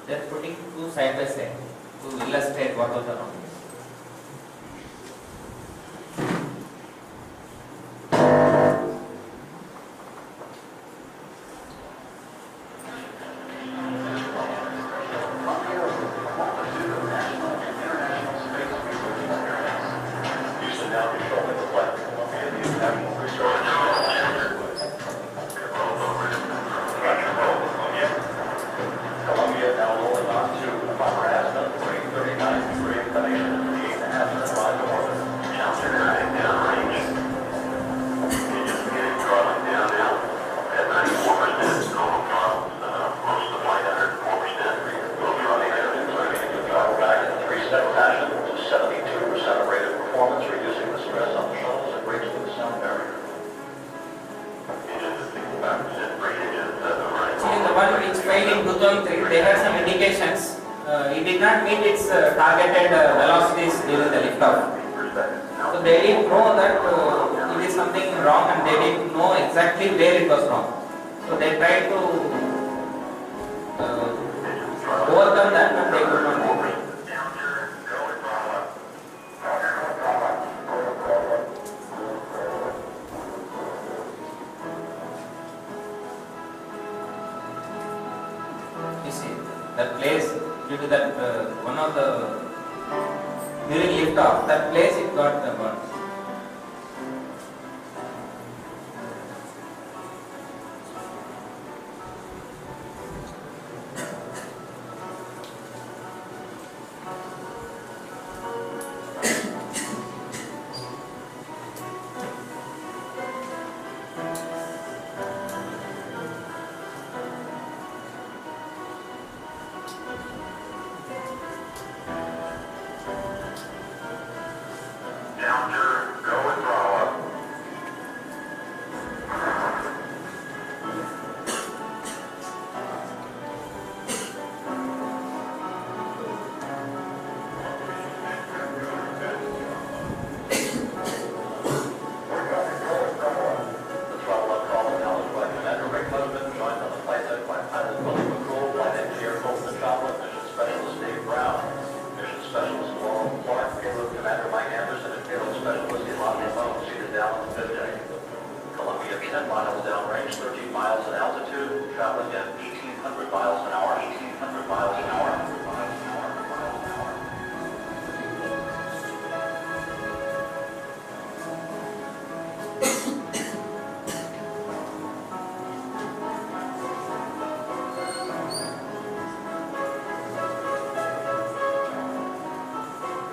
They are putting two side by side to illustrate what was the wrong. They had some indications. It did not meet its targeted velocities during the liftoff. So they didn't know that it is something wrong, and they didn't know exactly where it was wrong. So they tried to overcome that, but they could not do it. That place, due to that one of the during liftoff, that place it got burned.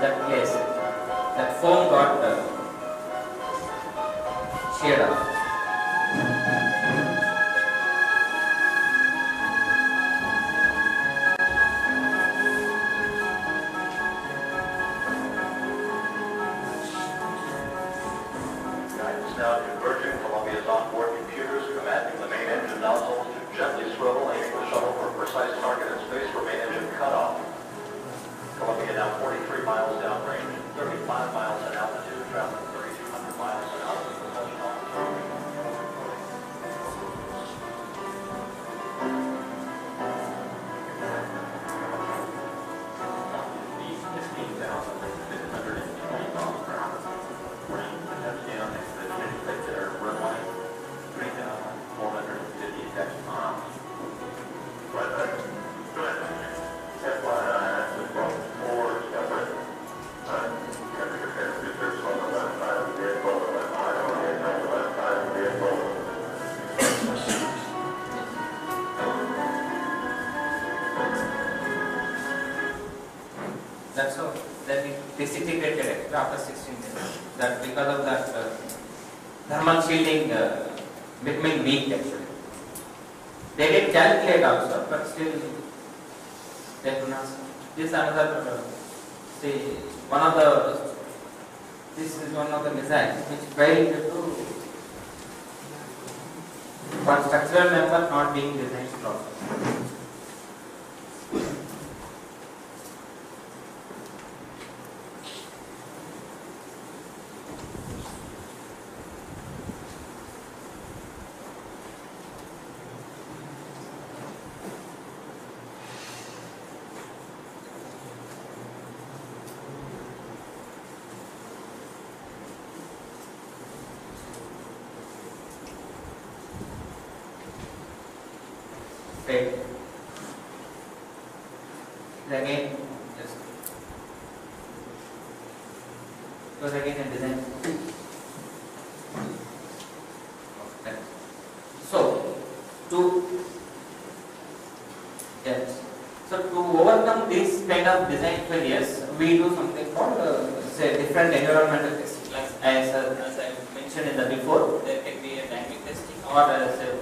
That place, that foam got sheared off. Guidance now converging Columbia's onboard computers, commanding the main engine nozzles to gently swivel, aiming the shuttle for a precise target in space for main engine cutoff. Columbia now 43 miles downrange, 35 miles in altitude, traveling 3,200 miles an hour with propulsion on. These 15,620 miles per hour. Range touchdown next to the United States Air runway, 3,450 miles. Right there. Go ahead. FYI, that's the 4 separate. Pictures on the left side of the vehicle, the left side on the left side of the vehicle. That's how then it disintegrated after 16 minutes. That because of that thermal shielding becoming weak actually. They did calculate also, but still they could not. This another this is one of the missiles which failed to one structural member not being designed properly. failed. Again, just goes again in design. Okay. So to yes, so to overcome these kind of design failures, we do something called say different environmental testing. Like as I mentioned in the before, there can be a dynamic testing or say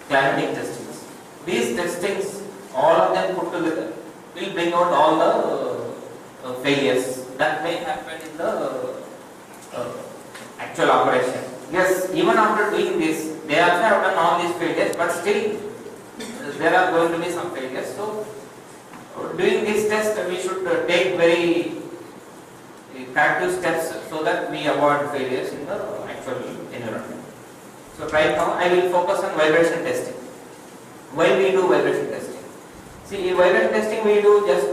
climatic testings. These testings, all of them put together, will bring out all the failures that may happen in the actual operation. Yes, even after doing this, they also have done all these failures, but still there are going to be some failures. So, doing this test, we should take very corrective steps so that we avoid failures in the actual environment. So, right now I will focus on vibration testing. Why we do vibration testing? See, vibration testing we do just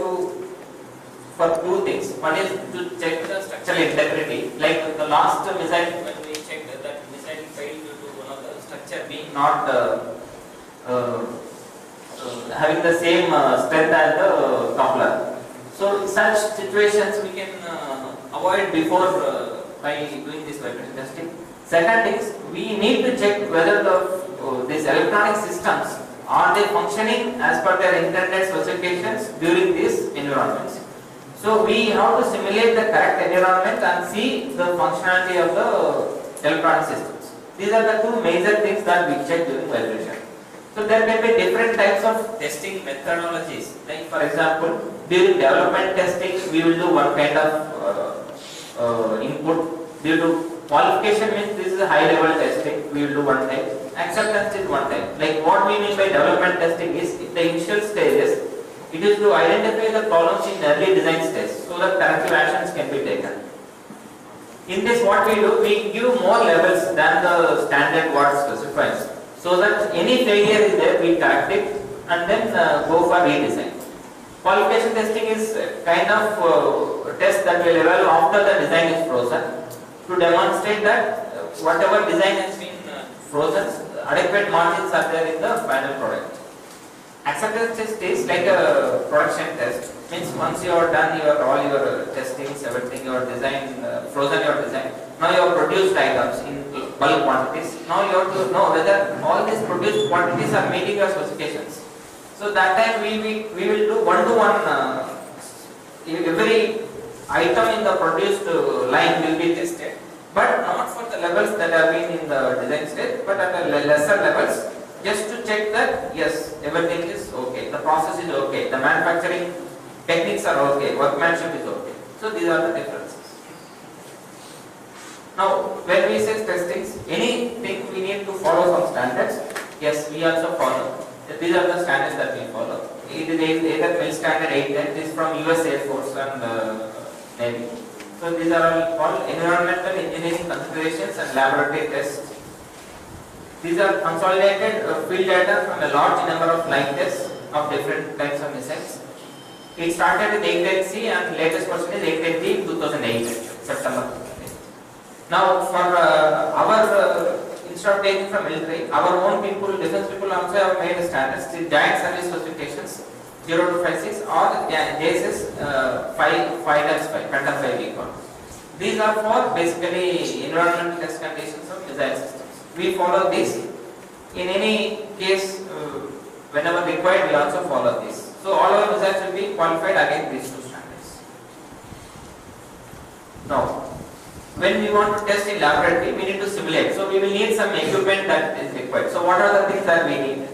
for two things. One is to check the structural integrity. Like the last missile, when we checked that missile failed due to one of the structure being not having the same strength as the coupler. So such situations we can avoid before by doing this vibration testing. Second is we need to check whether these electronic systems are they functioning as per their intended specifications during these environments. So we have to simulate the correct environment and see the functionality of the electronic systems. These are the two major things that we check during vibration. So there can be different types of testing methodologies. Like for example, during development testing, we will do one kind of input. Due to qualification means this is a high level testing, we will do one type. Acceptance is one type. Like what we mean by development testing is in the initial stages, it is to identify the problems in early design stage so that corrective actions can be taken. In this what we do, we give more levels than the standard what specifies. So that any failure is there, we correct it and then go for redesign. Qualification testing is kind of test that will evaluate after the design is frozen to demonstrate that whatever design has been frozen, adequate margins are there in the final product. Acceptance test is like a production test. Means once you are done all your testings, everything, your design, frozen your design. Now you have produced items in bulk quantities. Now you have to know whether all these produced quantities are meeting your specifications. So that time we will do one-to-one. Every item in the produced line will be tested, but not for the levels that have been in the design stage, but at the lesser levels, just to check that yes, everything is okay, the process is okay, the manufacturing techniques are okay, workmanship is okay. So these are the differences. Now, when we say testings, anything we need to follow some standards. Yes, we also follow. These are the standards that we follow. It is either MIL standard 810, this is from US Air Force and Navy. So these are all called environmental engineering considerations and laboratory tests. These are consolidated field data from a large number of line tests of different types of missiles. It started with 810C and latest version is 810D 2008, September. Now for our instead of taking from military, our own people, defense people also have made standards, the giant service specifications 0 to 56 or JSS 5-5, Quantum 5 we call. These are for basically environmental test conditions of missile systems. We follow this. In any case, whenever required, we also follow this. So all our missiles will be qualified against these two standards. Now, when we want to test in laboratory, we need to simulate. So we will need some equipment that is required. So what are the things that we need?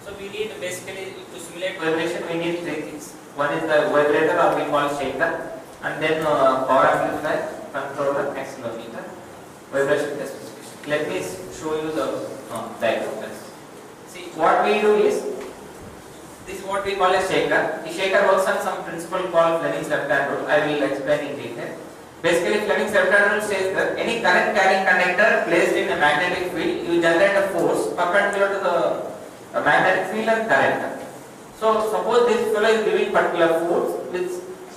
So we need basically to simulate vibration, we need three things. One is the vibrator or we call shaker, and then power amplifier, controller, accelerometer, vibration test specification. Let me show you the diagram. See, what we do is, this is what we call a shaker. The shaker works on some principle called Fleming's left-hand rule. I will explain in detail. Basically, Fleming's left-hand rule says that any current carrying conductor placed in a magnetic field, you generate a force perpendicular to the magnetic field and current. So, suppose this fellow is giving particular force with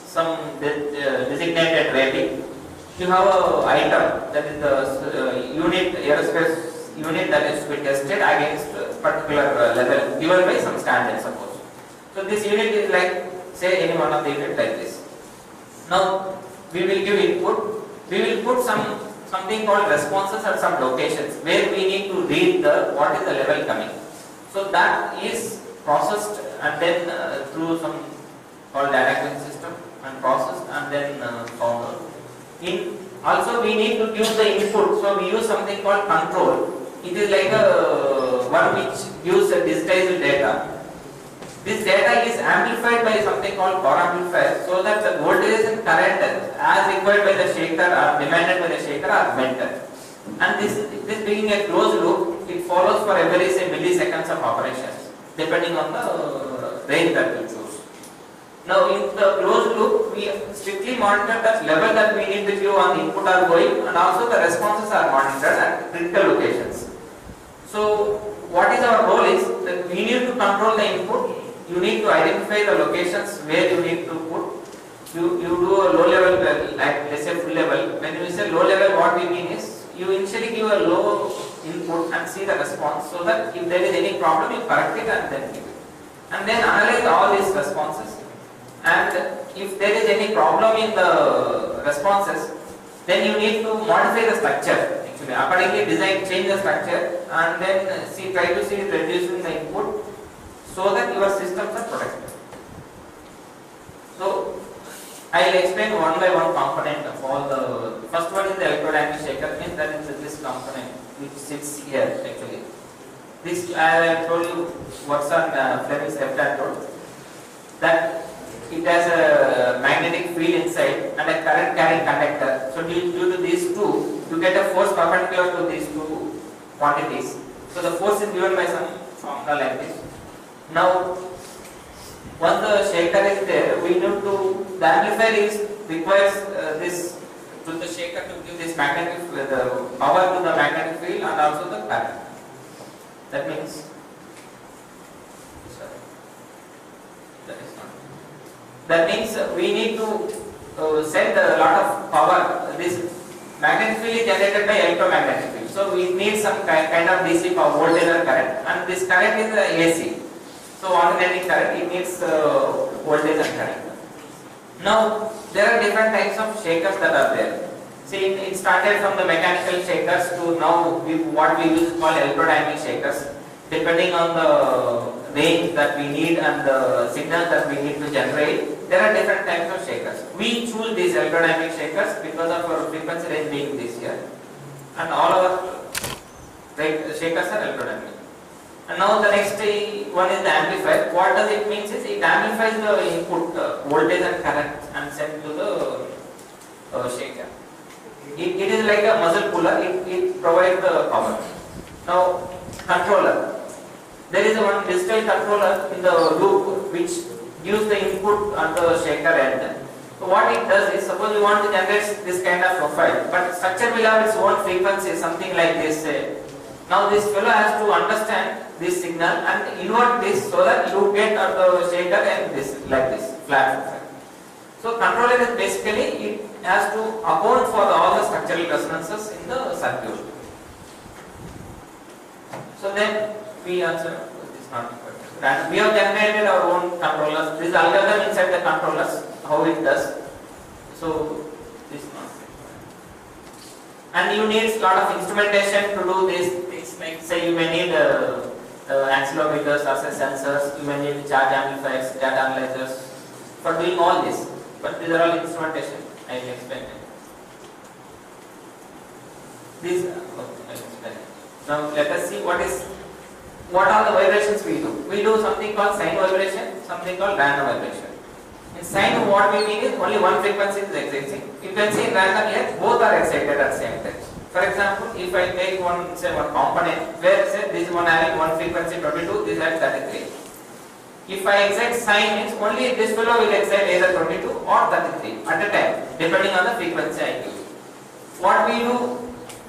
some designated rating. You have an item that is the unit aerospace unit that is to be tested against a particular level given by some standard, suppose. So this unit is like, say, any one of the unit like this. Now we will give input. We will put something called responses at some locations where we need to read what is the level coming. So that is processed and then through some called data system and processed and then found. Also we need to give the input, so we use something called control. It is like a one which gives a digitized data. This data is amplified by something called power amplifier, so that the voltage and current as required by the shaker or demanded by the shaker are met. And this being a closed loop, it follows for every say milliseconds of operations depending on the range that we choose. Now in the closed loop, we strictly monitor that level that we need to give on the input are going, and also the responses are monitored at critical locations. So what is our role is that we need to control the input. You need to identify the locations where you need to put. You do a low level, like let's say full level. When we say low level, what we mean is you initially give a low input and see the response, so that if there is any problem, you correct it and then give it. And then analyze all these responses. And if there is any problem in the responses, then you need to modify the structure. Actually, accordingly design, change the structure, and then try to see reducing the input, so that your systems are protected. So I will explain one by one component of all the. First one is the electrodynamic shaker, means that is this component which sits here actually. This I told you what's on Fleming's left hand rule, that it has a magnetic field inside and a current carrying conductor. So due to these two, you get a force perpendicular to these two quantities. So the force is given by some formula like this. Now, once the shaker is there, we need to, the amplifier requires this to the shaker to give this magnetic the power to the magnetic field and also the current. That means, sorry, that means we need to send a lot of power. This magnetic field is generated by electromagnetic field. So we need some kind of DC power, voltage or current, and this current is AC. So alternating current, it needs voltage and current. Now there are different types of shakers that are there. See, it started from the mechanical shakers to now what we use called electrodynamic shakers. Depending on the range that we need and the signal that we need to generate, there are different types of shakers. We choose these electrodynamic shakers because of our frequency range being this here, and all our shakers are electrodynamic. And now the next one is the amplifier. What does it mean is it amplifies the input voltage and current and sent to the shaker. It is like a muzzle puller. It provides the power. Now controller. There is one digital controller in the loop which gives the input at the shaker end. So what it does is, suppose you want to generate this kind of profile, but structure will have its own frequency, something like this. Now this fellow has to understand this signal and invert this so that you get at the shaker and this like this flat profile. So controller is basically, it has to account for all the structural resonances in the circuit. So then we answer this not important. We have generated our own controllers. This algorithm inside the controllers, how it does. So this not important. And you need a lot of instrumentation to do these things. Like say you may need accelerometers, access sensors. You may need charge amplifiers, data analyzers for doing all this. But these are all instrumentation. I will explain it. These I will explain it. Now let us see what are the vibrations we do. We do something called sine vibration, something called random vibration. In sine, what we mean is only one frequency is exciting. You can see in random here both are excited at the same time. For example, if I take one component where say this one having one frequency 22, this has 33. If I excite sine, means only this fellow will excite either 22 or 33 at a time, depending on the frequency I give. What we do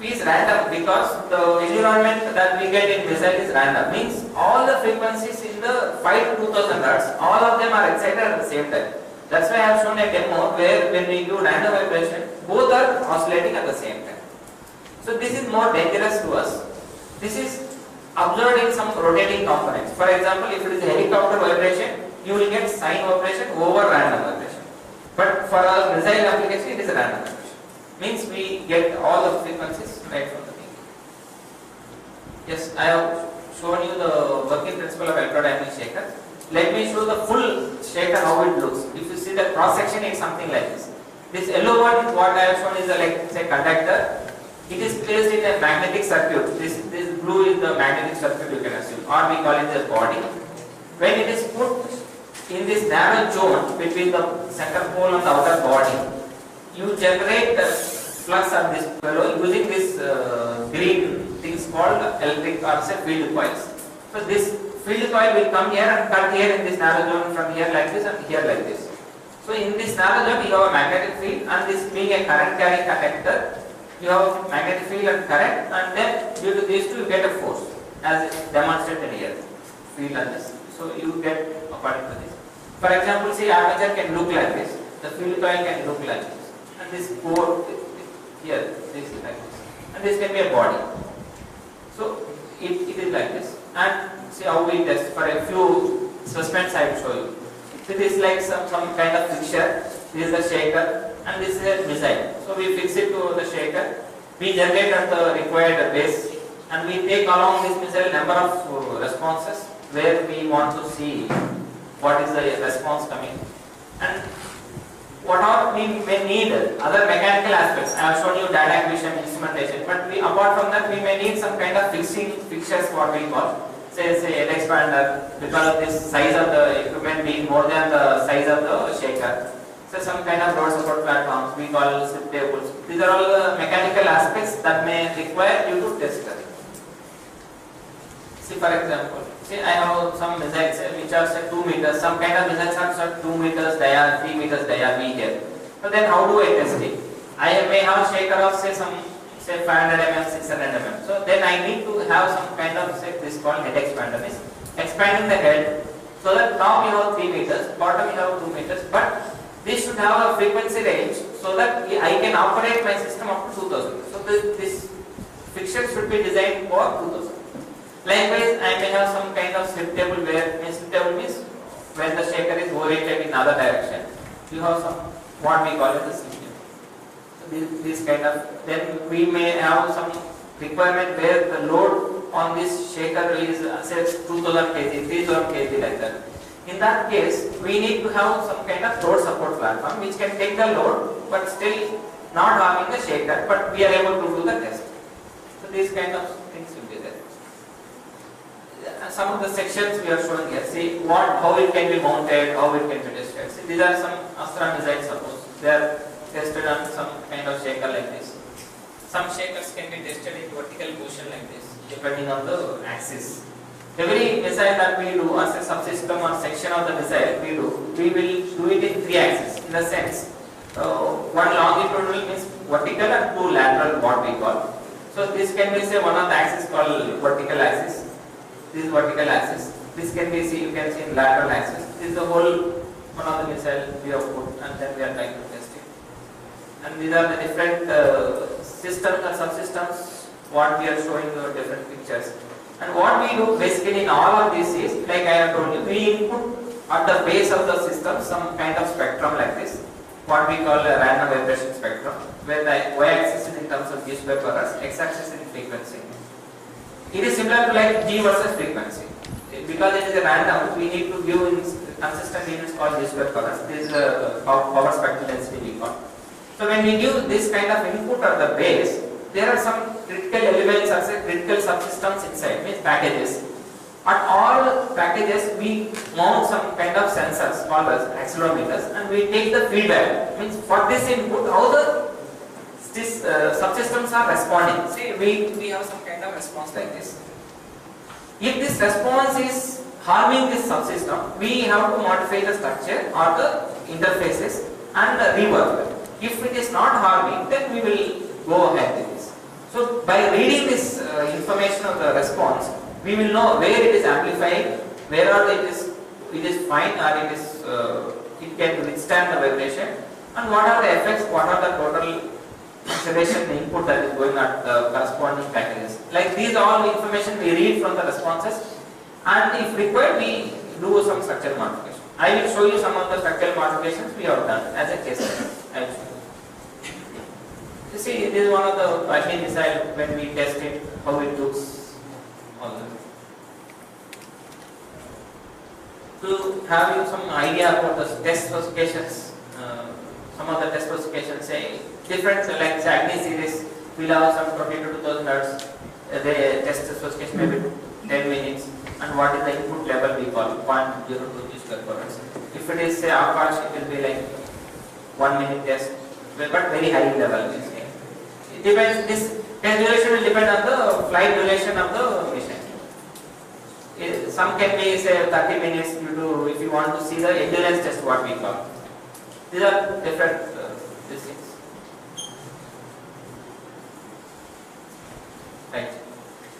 is random because the environment that we get in missile is random. Means all the frequencies in the 5 to 2000 Hz, all of them are excited at the same time. That's why I have shown a demo where when we do random vibration, both are oscillating at the same time. So this is more dangerous to us. This is observed in some rotating components. For example, if it is a helicopter vibration, you will get sine vibration over random vibration. But for our missile application, it is a random vibration. Means we get all the frequencies right from the thing. Yes, I have shown you the working principle of electrodynamic shaker. Let me show the full shaker how it looks. If you see the cross section, it's something like this. This yellow one, what I have shown is like say conductor. It is placed in a magnetic circuit. This blue is the magnetic circuit, you can assume, or we call it the body. When it is put in this narrow zone between the center pole and the outer body, you generate the flux of this fellow using this green things called electric or say field coils. So this field coil will come here and cut here in this narrow zone from here like this and here like this. So in this narrow zone you have a magnetic field, and this being a current carrying conductor, you have magnetic field and current, and then due to these two you get a force as demonstrated here, field and this. So you get according to this. For example, see armature can look like this, the field coil can look like this, and this core here, this is like this, and this can be a body. So it is like this, and see how we test for a few suspense I will show you. So this is like some kind of fixture, this is the shaker, and this is a missile. So we fix it to the shaker, we generate at the required base, and we take along this missile number of responses where we want to see what is the response coming, and whatever we may need other mechanical aspects. I have shown you data acquisition, instrumentation, but apart from that we may need some kind of fixtures, what we call, say head expander, because of this size of the equipment being more than the size of the shaker. So some kind of road support platforms, we call slip tables. These are all the mechanical aspects that may require you to test it. See, for example, see I have some missiles which are say 2 meters, some kind of missiles are 2 meters dia, 3 meters dia, we get. So then how do I test it? I may have a shaker of say 500 mm, 600 mm. So then I need to have some kind of say this called head expander, means expanding the head, so that now you have 3 meters, bottom you have 2 meters, but this should have a frequency range so that I can operate my system up to 2000. So this fixture should be designed for 2000. Likewise, I may have some kind of slip table where slip table means when the shaker is oriented in other direction. You have some what we call it as slip table. So this kind of, then we may have some requirement where the load on this shaker is say 2000 kg, 3000 kg like that. In that case, we need to have some kind of load support platform which can take the load but still not harming the shaker, but we are able to do the test. So these kind of things will be there. Some of the sections we are showing here. See how it can be mounted, how it can be tested. See, these are some Astra missiles, suppose they are tested on some kind of shaker like this. Some shakers can be tested in vertical position like this, depending on the axis. Every missile that we do as a subsystem or section of the missile we will do it in 3 axes. In the sense, one longitudinal means vertical and 2 lateral, what we call. So this can be say one of the axis called vertical axis. This is vertical axis. This can be you can see in lateral axis. This is the whole one of the missile we have put, and then we are trying to test it. And these are the different systems and subsystems what we are showing the different pictures. And what we do basically in all of this is, like I have told you, we input at the base of the system some kind of spectrum like this, what we call a random vibration spectrum, where the y-axis is in terms of G square per hour, x-axis in frequency. It is similar to like G versus frequency. Because it is a random, we need to give in consistent units called G square per hour. This is power spectral density we call. So when we give this kind of input at the base, there are some critical elements or say critical subsystems inside, means packages. At all packages we mount some kind of sensors called as accelerometers, and we take the feedback, means for this input how these subsystems are responding. See, we have some kind of response like this. If this response is harming this subsystem, we have to modify the structure or the interfaces and rework. If it is not harming, then we will go ahead with this. So by reading this information of the response, we will know where it is amplifying, where it is fine, or it can withstand the vibration, and what are the effects, what are the total acceleration input that is going at the corresponding packages. Like these all information we read from the responses, and if required we do some structural modification. I will show you some of the structural modifications we have done as a case study. I will show you. You see, this is one of the Agni missile when we test it, how it looks. All that. To have you some idea about the test specifications, some of the test specifications say different, like the Agni series will have some 20 to 2000 Hz. The test specification may be 10 minutes, and what is the input level we call 0.02 G/s. If it is say Akash, it will be like 1 minute test, but very high level. It depends. This test duration will depend on the flight duration of the mission. Some can be say 30 minutes. You do if you want to see the endurance test, what we call. These are different these things. Right.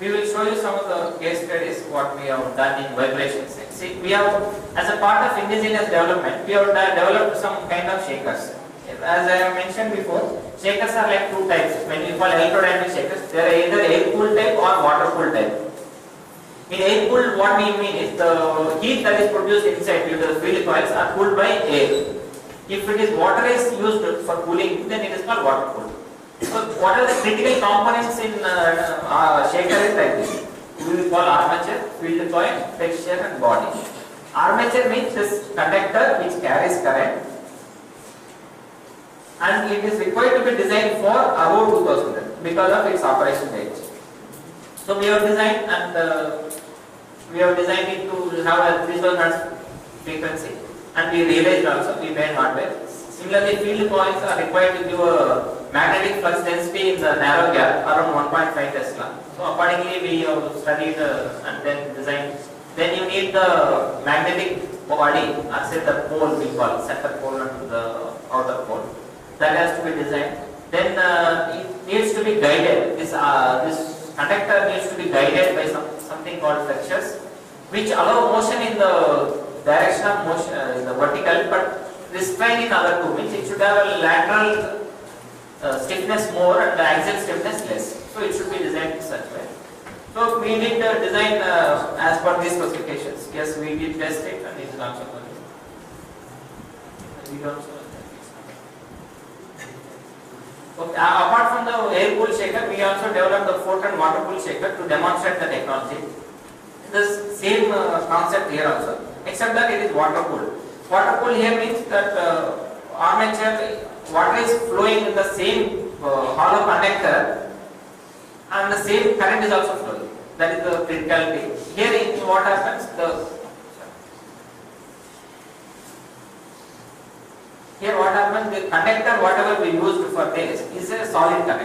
We will show you some of the case studies what we have done in vibration. See, we have, as a part of indigenous development, we have developed some kind of shakers. As I have mentioned before, shakers are like two types. When we call electrodynamic shakers, they are either air cooled type or water cooled type. In air cooled, what we mean is the heat that is produced inside due to the field coils are cooled by air. If it is water is used for cooling, then it is called water cooled. So, what are the critical components in shaker is like this? We will call armature, field coil, texture and body. Armature means this conductor which carries current, and it is required to be designed for above 2000 because of its operation range. So we have designed it to have a 3000 Hz frequency, and we realized also we made hardware. Similarly, field coils are required to give a magnetic flux density in the narrow gap around 1.5 Tesla. So accordingly we have studied and then designed. Then you need the magnetic body, or say the pole we call, center pole and the outer pole. That has to be designed. Then it needs to be guided. This conductor needs to be guided by something called flexures, which allow motion in the direction of motion, in the vertical, but restrain in other two, means it should have a lateral stiffness more and the axial stiffness less. So it should be designed in such way. So we did design as per these specifications. Yes, we did test it and it is also good. Okay, apart from the air cooled shaker, we also developed the photon water cooled shaker to demonstrate the technology. The same concept here also, except that it is water cooled. Water cooled here means that armature water is flowing in the same hollow conductor, and the same current is also flowing. That is the criticality. Here, what happens? Here, what happens? The conductor, whatever we used for this, is a solid conductor.